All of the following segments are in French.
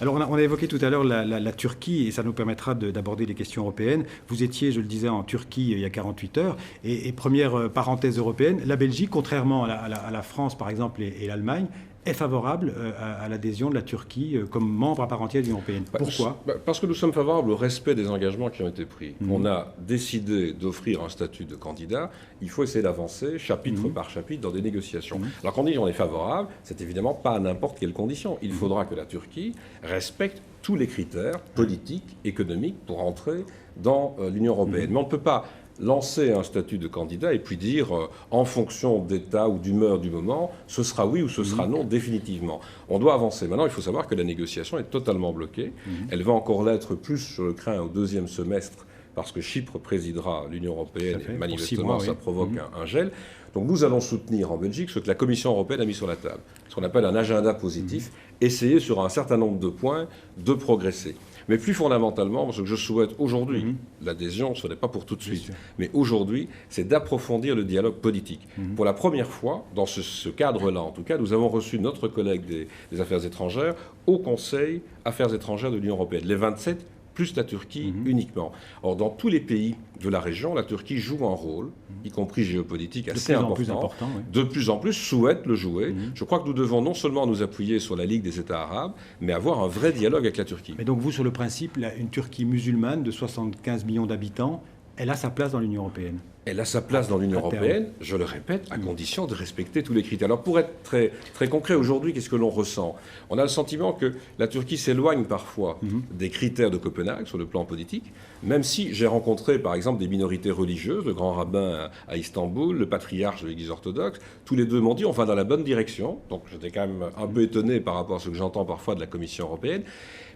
Alors, on a évoqué tout à l'heure la Turquie, et ça nous permettra d'aborder les questions européennes. Vous étiez, je le disais, en Turquie il y a 48 heures. Et première parenthèse européenne, la Belgique, contrairement à la France, par exemple, et l'Allemagne, est favorable à l'adhésion de la Turquie comme membre à part entière de l'Union européenne. Pourquoi? Parce que nous sommes favorables au respect des engagements qui ont été pris. On a décidé d'offrir un statut de candidat. Il faut essayer d'avancer chapitre par chapitre dans des négociations. Alors quand on dit qu'on est favorable, c'est évidemment pas à n'importe quelle condition. Il faudra que la Turquie respecte tous les critères politiques, économiques pour entrer dans l'Union européenne. Mais on ne peut pas lancer un statut de candidat et puis dire, en fonction d'état ou d'humeur du moment, ce sera oui ou ce sera non définitivement. On doit avancer. Maintenant, il faut savoir que la négociation est totalement bloquée. Elle va encore l'être plus, je le crains, au deuxième semestre, parce que Chypre présidera l'Union européenne et manifestement ça provoque un gel. Donc nous allons soutenir en Belgique ce que la Commission européenne a mis sur la table, ce qu'on appelle un agenda positif, essayer sur un certain nombre de points de progresser. Mais plus fondamentalement, ce que je souhaite aujourd'hui, l'adhésion, ce n'est pas pour tout de suite, mais aujourd'hui, c'est d'approfondir le dialogue politique. Pour la première fois, dans ce cadre-là en tout cas, nous avons reçu notre collègue des Affaires étrangères au Conseil Affaires étrangères de l'Union européenne, les 27 plus la Turquie uniquement. Or, dans tous les pays de la région, la Turquie joue un rôle, y compris géopolitique, assez important. De plus en plus souhaite le jouer. Je crois que nous devons non seulement nous appuyer sur la Ligue des États arabes, mais avoir un vrai dialogue avec la Turquie. Mais donc vous, sur le principe, une Turquie musulmane de 75 millions d'habitants, elle a sa place dans l'Union européenne? Elle a sa place dans l'Union européenne, je le répète, à condition de respecter tous les critères. Alors pour être très, très concret, aujourd'hui, qu'est-ce que l'on ressent? On a le sentiment que la Turquie s'éloigne parfois des critères de Copenhague sur le plan politique, même si j'ai rencontré par exemple des minorités religieuses, le grand rabbin à Istanbul, le patriarche de l'Église orthodoxe, tous les deux m'ont dit on va dans la bonne direction. Donc j'étais quand même un peu étonné par rapport à ce que j'entends parfois de la Commission européenne.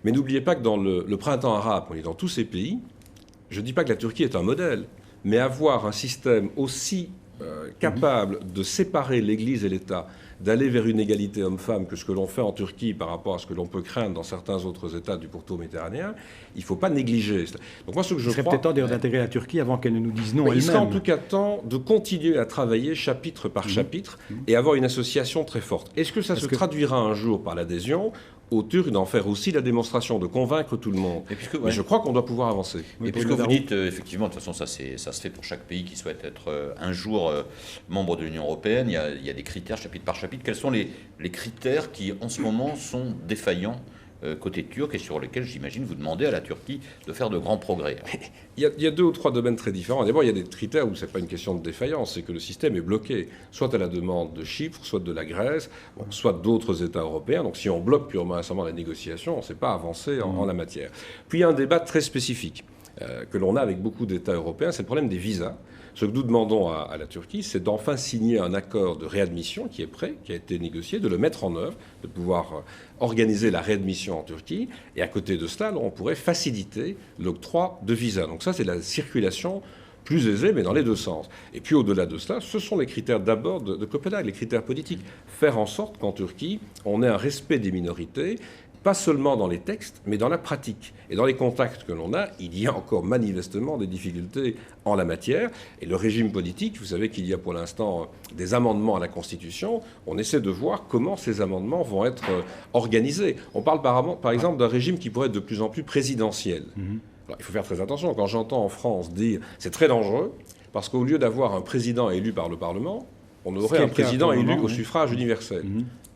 Mais n'oubliez pas que dans le printemps arabe, on est dans tous ces pays, je ne dis pas que la Turquie est un modèle, mais avoir un système aussi capable de séparer l'Église et l'État, d'aller vers une égalité homme-femme que ce que l'on fait en Turquie par rapport à ce que l'on peut craindre dans certains autres États du pourtour méditerranéen, il ne faut pas négliger. Donc moi, ce que je crois... Il serait peut-être temps d'intégrer la Turquie avant qu'elle ne nous dise non elle-même. Il serait en tout cas temps de continuer à travailler chapitre par chapitre et avoir une association très forte. Est-ce que ça se traduira un jour par l'adhésion ? Aux Turcs d'en faire aussi la démonstration, de convaincre tout le monde. Mais je crois qu'on doit pouvoir avancer. Et puisque vous dites, effectivement, de toute façon, ça se fait pour chaque pays qui souhaite être un jour membre de l'Union européenne. Il y a des critères chapitre par chapitre. Quels sont les critères qui, en ce moment, sont défaillants côté turc et sur lesquels, j'imagine, vous demandez à la Turquie de faire de grands progrès? Il y a deux ou trois domaines très différents. D'abord, il y a des critères où ce n'est pas une question de défaillance, c'est que le système est bloqué, soit à la demande de Chypre, soit de la Grèce, soit d'autres États européens. Donc si on bloque purement et simplement la négociation, on ne sait pas avancer en la matière. Puis il y a un débat très spécifique que l'on a avec beaucoup d'États européens, c'est le problème des visas. Ce que nous demandons à la Turquie, c'est d'enfin signer un accord de réadmission qui est prêt, qui a été négocié, de le mettre en œuvre, de pouvoir organiser la réadmission en Turquie. Et à côté de cela, on pourrait faciliter l'octroi de visas. Donc ça, c'est la circulation plus aisée, mais dans les deux sens. Et puis au-delà de cela, ce sont les critères d'abord de Copenhague, les critères politiques. Faire en sorte qu'en Turquie, on ait un respect des minorités, pas seulement dans les textes, mais dans la pratique. Et dans les contacts que l'on a, il y a encore manifestement des difficultés en la matière. Et le régime politique, vous savez qu'il y a pour l'instant des amendements à la Constitution. On essaie de voir comment ces amendements vont être organisés. On parle par exemple d'un régime qui pourrait être de plus en plus présidentiel. Alors, il faut faire très attention. Quand j'entends en France dire c'est très dangereux, parce qu'au lieu d'avoir un président élu par le Parlement, on aurait un président élu au suffrage universel.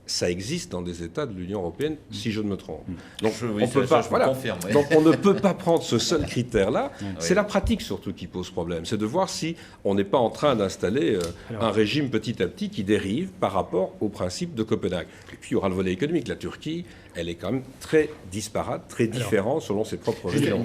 Ça existe dans des États de l'Union européenne, si je ne me trompe. Donc, donc on ne peut pas prendre ce seul critère-là. C'est la pratique surtout qui pose problème. C'est de voir si on n'est pas en train d'installer un régime petit à petit qui dérive par rapport au principe de Copenhague. Et puis il y aura le volet économique. La Turquie, elle est quand même très disparate, très différente selon ses propres régions.